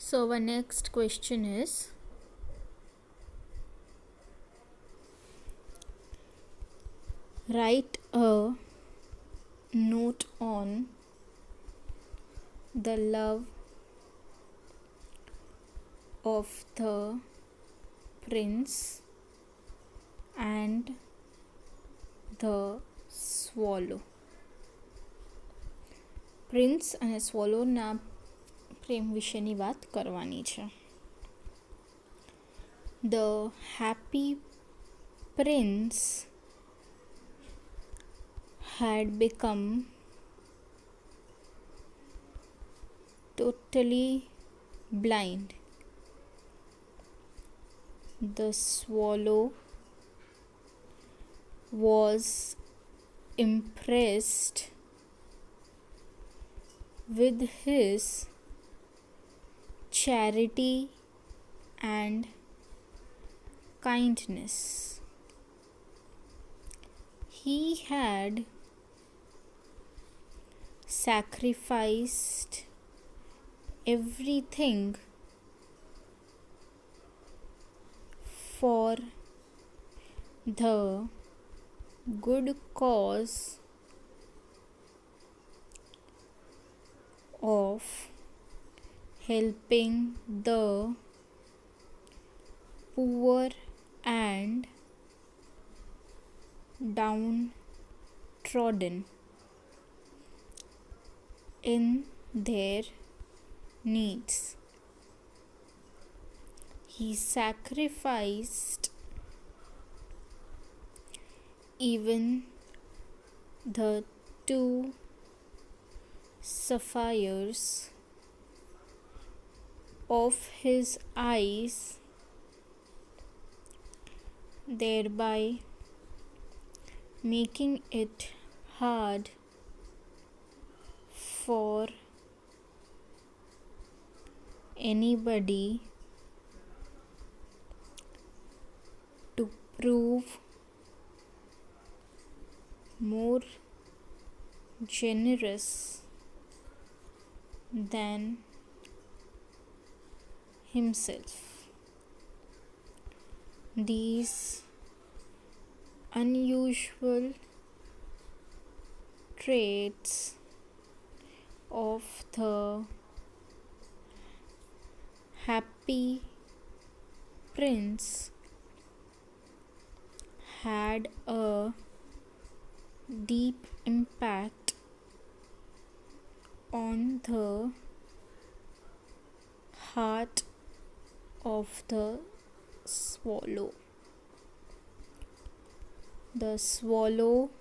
So our next question is, write a note on the love of the prince and the swallow. Prince અને સ્વોલોના પ્રેમ વિશેની વાત કરવાની છે. The happy prince had become totally blind. The swallow was impressed with his charity and kindness. He had sacrificed everything for the good cause of helping the poor and downtrodden in their needs. He sacrificed even the 2 sapphires of his eyes, thereby making it hard for anybody to prove more generous than himself. These unusual traits of the happy prince had a deep impact on the heart of the swallow. The swallow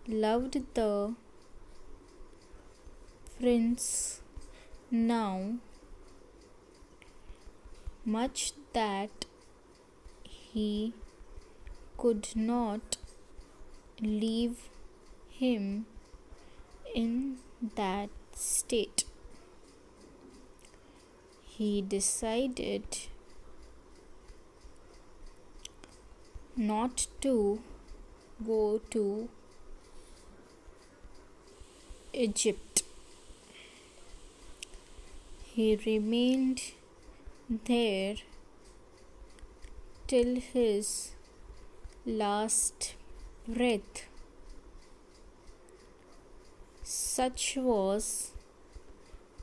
loved the prince now much that he could not leave him in that state. He decided not to go to Egypt. He remained there till his last breath. Such was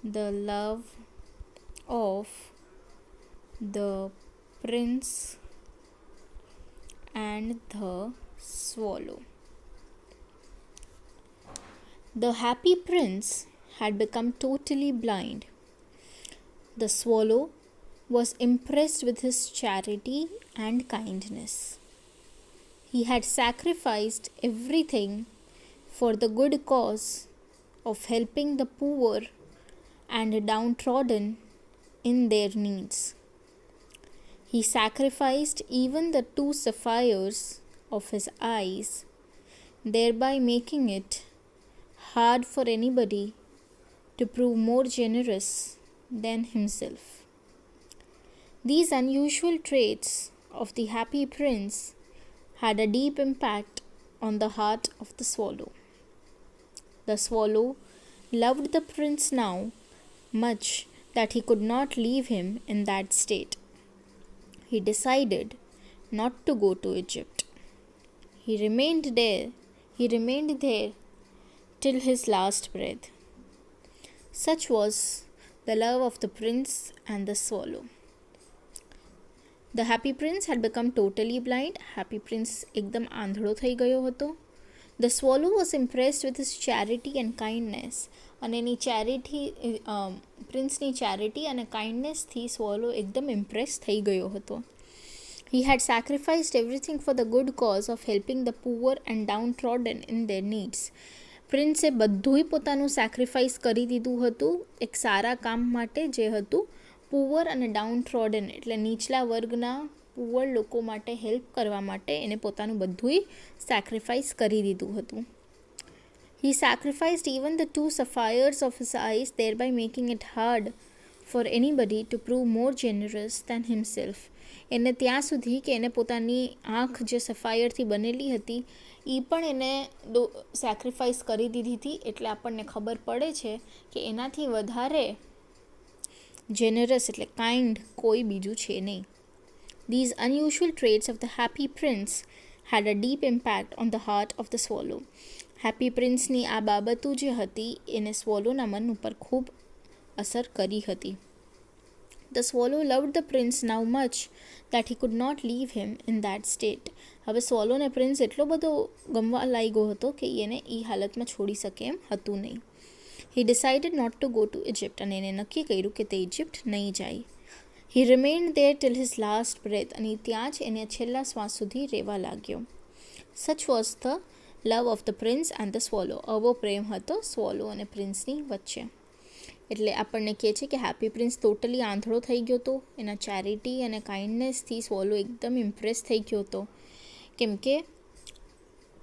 the love of the prince and the swallow. The happy prince had become totally blind. The swallow was impressed with his charity and kindness. He had sacrificed everything for the good cause of helping the poor and downtrodden in their needs. He sacrificed even the 2 sapphires of his eyes, thereby making it hard for anybody to prove more generous than himself. These unusual traits of the happy prince had a deep impact on the heart of the swallow. The swallow loved the prince now much that he could not leave him in that state. He decided not to go to Egypt. He remained there. He remained there till his last breath. Such was the love of the prince and the swallow. The happy prince had become totally blind. Happy prince એકદમ આંધળો થઈ ગયો હતો. The swallow was impressed with his charity and kindness. અને એની પ્રિન્સની charity અને કાઇન્ડનેસથી સ્વોલો એકદમ Impress થઈ ગયો હતો. He had sacrificed everything for the good cause of helping the poor and downtrodden in their needs. પ્રિન્સે બધુંય પોતાનું સેક્રિફાઈસ કરી દીધું હતું એક સારા કામ માટે, જે હતું પુઅર અને ડાઉનટ્રોડન એટલે નીચલા વર્ગના પુઅર લોકો માટે હેલ્પ કરવા માટે એને પોતાનું બધુંય સેક્રિફાઈસ કરી દીધું હતું. He sacrificed even the 2 sapphires of his eyes, thereby making it hard for anybody to prove more generous than himself. એને ત્યાં સુધી કે એને પોતાની આંખ જે સફાયરથી બનેલી હતી એ પણ એને સેક્રિફાઈસ કરી દીધી હતી. એટલે આપણને ખબર પડે છે કે એનાથી વધારે જેનરસ એટલે કાઇન્ડ કોઈ બીજું છે નહીં. These unusual traits of the happy prince had a deep impact on the heart of the swallow. Happy પ્રિન્સની આ બાબતો જે હતી એને સ્વોલોના મન ઉપર ખૂબ અસર કરી હતી. The swallow loved the prince now much that he could not leave him in that state. હવે સ્વોલોને પ્રિન્સ એટલો બધો ગમવા લાગ્યો હતો કે એને એ હાલતમાં છોડી શકે એમ હતું નહીં. He decided not to go to Egypt. અને એને નક્કી કર્યું કે તે ઇજિપ્ત નહીં જાય. He remained there till his last breath. અને ત્યાં જ એને છેલ્લા શ્વાસ સુધી રહેવા લાગ્યો. Such was the love of the prince and the swallow. આવો પ્રેમ હતો સ્વોલો અને પ્રિન્સની વચ્ચે. એટલે આપણને કહે છે કે હેપી પ્રિન્સ ટોટલી આંધળો થઈ ગયો હતો. એના ચેરિટી અને કાઇન્ડનેસથી સ્વોલો એકદમ ઇમ્પ્રેસ થઈ ગયો હતો. કેમ કે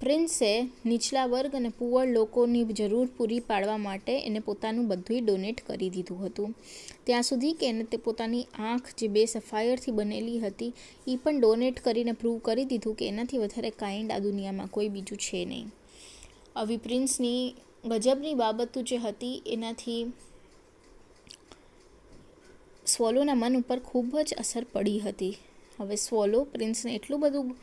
પ્રિન્સે નીચલા વર્ગ અને પુઅર લોકોની જરૂર પૂરી પાડવા માટે એને પોતાનું બધુંય ડોનેટ કરી દીધું હતું. ત્યાં સુધી કે એને તે પોતાની આંખ જે 2 સફાયરથી બનેલી હતી એ પણ ડોનેટ કરીને પ્રૂવ કરી દીધું કે એનાથી વધારે કાઇન્ડ આ દુનિયામાં કોઈ બીજું છે નહીં. આવી પ્રિન્સની ગજબની બાબતો જે હતી એનાથી સ્વોલોના મન ઉપર ખૂબ જ અસર પડી હતી. હવે સ્વોલો પ્રિન્સને એટલું બધું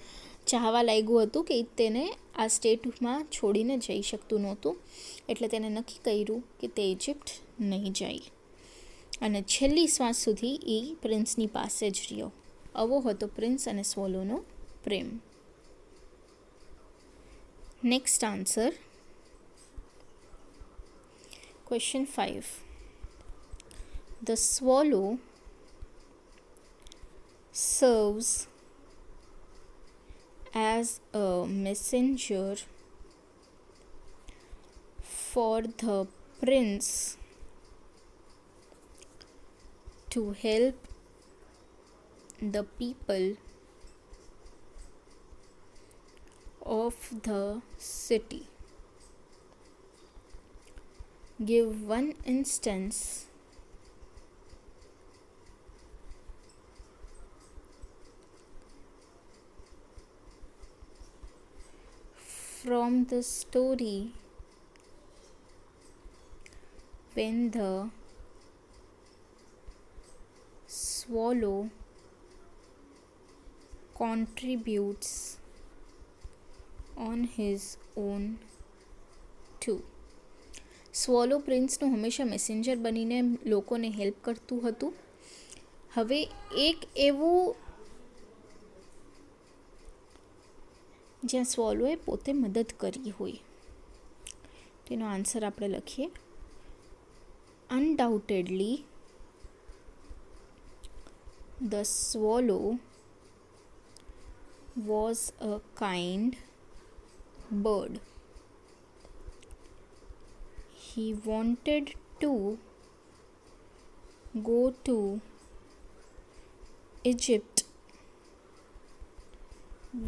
ચાહવા લાગ્યું હતું કે તેને આ સ્ટેટમાં છોડીને જઈ શકતું નહોતું. એટલે તેને નક્કી કર્યું કે તે ઇજિપ્ત નહીં જાય અને છેલ્લી શ્વાસ સુધી એ પ્રિન્સની પાસે જ રહ્યો. આવો હતો પ્રિન્સ અને સ્વોલોનો પ્રેમ. Next answer, question 5. The swallow serves as a messenger for the prince to help the people of the city. Give one instance from the story when the swallow contributes on his own too. સ્વોલો પ્રિન્સનું હંમેશા messenger બનીને લોકોને help કરતું હતું. હવે એક એવું જ્યાં સ્વોલોએ પોતે મદદ કરી હોય. તેનો આન્સર આપણે લખીએ. અનડાઉટેડલી the swallow was a kind bird. He wanted to go to Egypt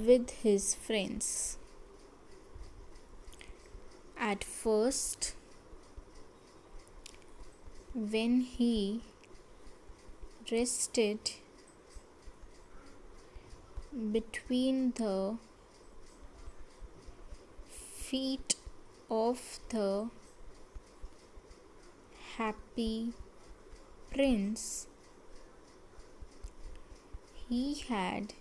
with his friends. At first, when he rested between the feet of the happy prince, he had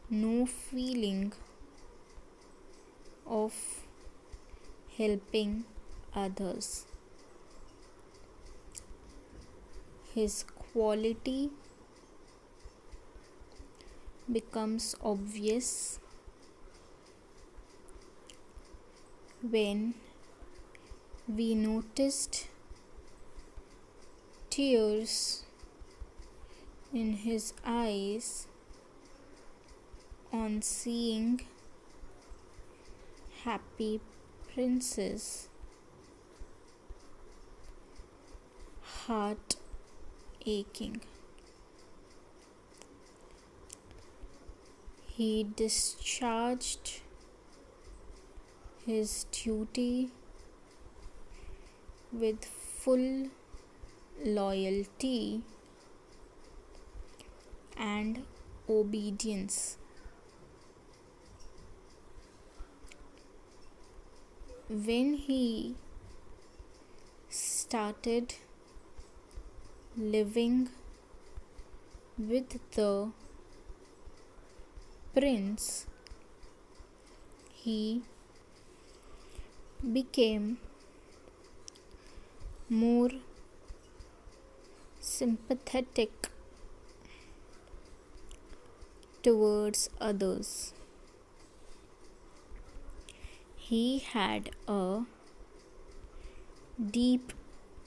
no feeling of helping others. His quality becomes obvious when we noticed tears in his eyes on seeing Happy Prince's heart aching. He discharged his duty with full loyalty and obedience. When he started living with the prince, he became more sympathetic towards others. He had a deep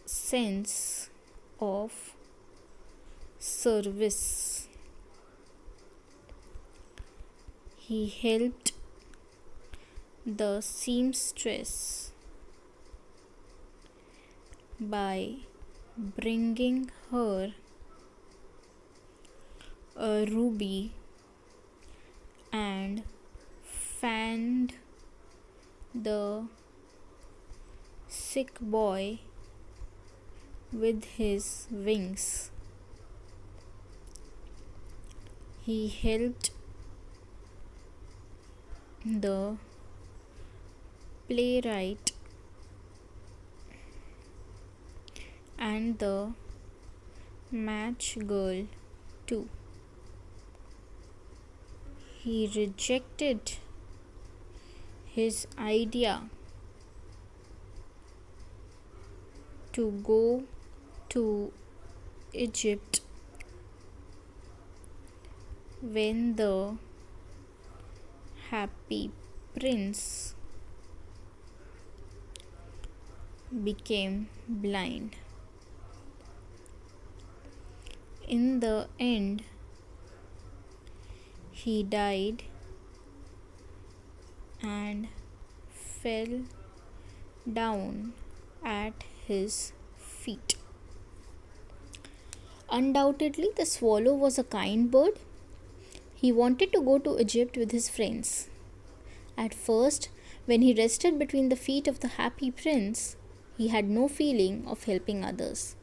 sense of service. He helped the seamstress by bringing her a ruby and fanned the sick boy with his wings. He helped the playwright and the match girl too. He rejected his idea to go to Egypt when the Happy Prince became blind. In the end, he died and fell down at his feet. Undoubtedly, the swallow was a kind bird. He wanted to go to Egypt with his friends. At first, when he rested between the feet of the Happy Prince, he had no feeling of helping others.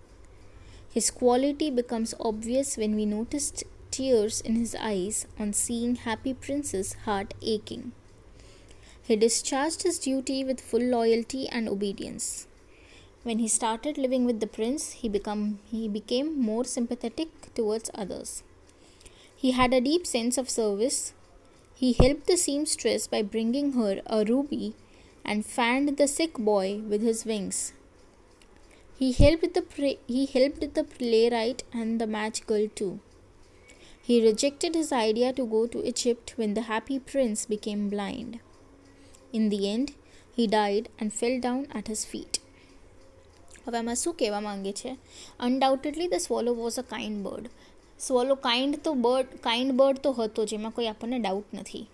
His quality becomes obvious when we noticed tears in his eyes on seeing Happy Prince's heart aching. He discharged his duty with full loyalty and obedience. When he started living with the prince, he became more sympathetic towards others. He had a deep sense of service. He helped the seamstress by bringing her a ruby and fanned the sick boy with his wings. He helped the playwright and the match girl too. He rejected his idea to go to Egypt when the Happy Prince became blind. In the end, he died and fell down at his feet. હવે આમાં શું કહેવા માંગે છે? Undoubtedly the swallow was a kind bird. Swallow kind bird તો હતો, જેમાં કોઈ આપણને ડાઉટ નથી.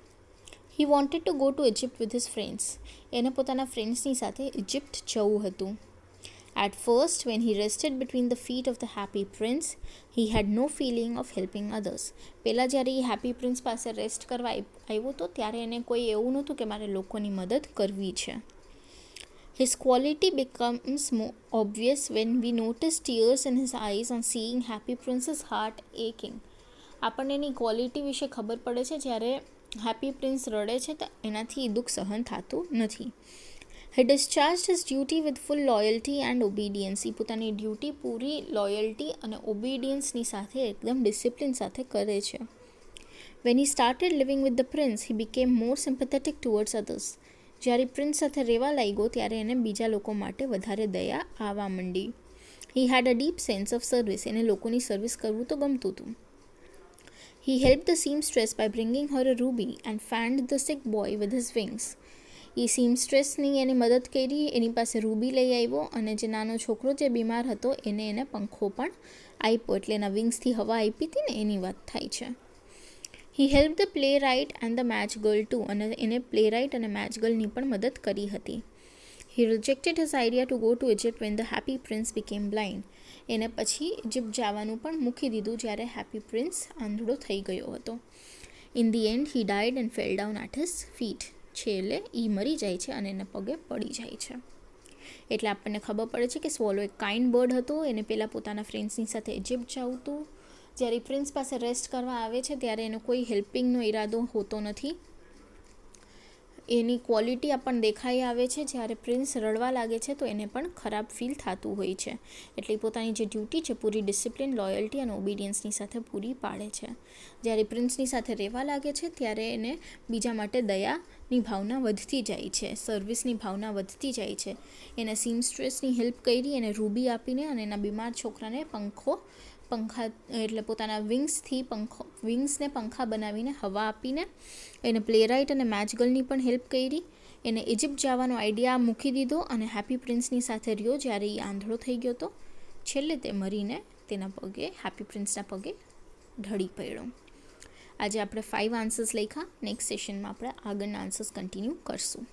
He wanted to go to Egypt with his friends. એને પોતાના ફ્રેન્ડ્સની સાથે ઇજિપ્ટ જવું હતું. At first, when he rested between the feet of the Happy Prince, he had no feeling of helping others. પહેલાં જ્યારે એ હેપી પ્રિન્સ પાસે rest કરવા આવ્યો હતો ત્યારે એને કોઈ એવું નહોતું કે મારે લોકોની મદદ કરવી છે. His quality becomes more obvious when we notice tears in his eyes on seeing Happy Prince's heart aching. આપણને એની ક્વોલિટી વિશે ખબર પડે છે જ્યારે હેપી પ્રિન્સ રડે છે તો એનાથી દુઃખ સહન થતું નથી. He discharged his duty with full loyalty and obedience. એ પોતાની ડ્યુટી પૂરી લોયલ્ટી અને ઓબિડિયન્સની સાથે એકદમ ડિસિપ્લિન સાથે કરે છે. When he started living with the prince, he became more sympathetic towards others. જ્યારે પ્રિન્સ સાથે રહેવા લાગ્યો ત્યારે એને બીજા લોકો માટે વધારે દયા આવવા માંડી. He had a deep sense of service. એને લોકોની સર્વિસ કરવું તો ગમતું હતું. He helped the seamstress by bringing her a ruby and fanned the sick boy with his wings. એ સીમસ્ટ્રેસની એની મદદ કરી, એની પાસે રૂબી લઈ આવ્યો અને જે નાનો છોકરો જે બીમાર હતો એને પંખો પણ આપ્યો, એટલે એના વિંગ્સથી હવા આપી હતી ને એની વાત થાય છે. He help the playwright and the match girl too, અને એને પ્લે રાઇટ અને મેચ ગર્લની પણ મદદ કરી હતી. He rejected his idea to go to Egypt when the happy prince became blind. એને પછી ઇજિપ્ત જવાનું પણ મૂકી દીધું જ્યારે હેપી પ્રિન્સ આંધળો થઈ ગયો હતો. In the end he died and fell down at his feet. છેલ્લે એ મરી જાય છે અને એના પગે પડી જાય છે. એટલે આપણને ખબર પડે છે કે સ્વોલો એક કાઇન્ડ બર્ડ હતો. એને પહેલાં પોતાના ફ્રેન્ડ્સની સાથે ઇજિપ્ત જવું હતું. જ્યારે પ્રિન્સ પાસે રેસ્ટ કરવા આવે છે ત્યારે એનો કોઈ હેલ્પિંગનો ઈરાદો હોતો નથી. એની ક્વોલિટી આપણને દેખાઈ આવે છે. જ્યારે પ્રિન્સ રડવા લાગે છે તો એને પણ ખરાબ ફીલ થતું હોય છે. એટલે પોતાની જે ડ્યુટી છે પૂરી ડિસિપ્લિન, લોયલ્ટી અને ઓબિડિયન્સની સાથે પૂરી પાડે છે. જ્યારે પ્રિન્સની સાથે રહેવા લાગે છે ત્યારે એને બીજા માટે દયાની ભાવના વધતી જાય છે, સર્વિસની ભાવના વધતી જાય છે. એને સીમસ્ટ્રેસની હેલ્પ કરી, એને રૂબી આપીને અને એના બીમાર છોકરાને પંખા એટલે પોતાના વિંગ્સને પંખા બનાવીને હવા આપીને, એને પ્લેરાઇટ અને મેચ ગર્લની પણ હેલ્પ કરી. એને ઇજિપ્ત જવાનો આઈડિયા મૂકી દીધો અને હેપી પ્રિન્સની સાથે રહ્યો જ્યારે એ આંધળો થઈ ગયો હતો. છેલ્લે તે મરીને તેના પગે, હેપી પ્રિન્સના પગે ઢળી પડ્યો. આજે આપણે 5 આન્સર્સ લખ્યા. નેક્સ્ટ સેશનમાં આપણે આગળના આન્સર્સ કન્ટિન્યુ કરશું.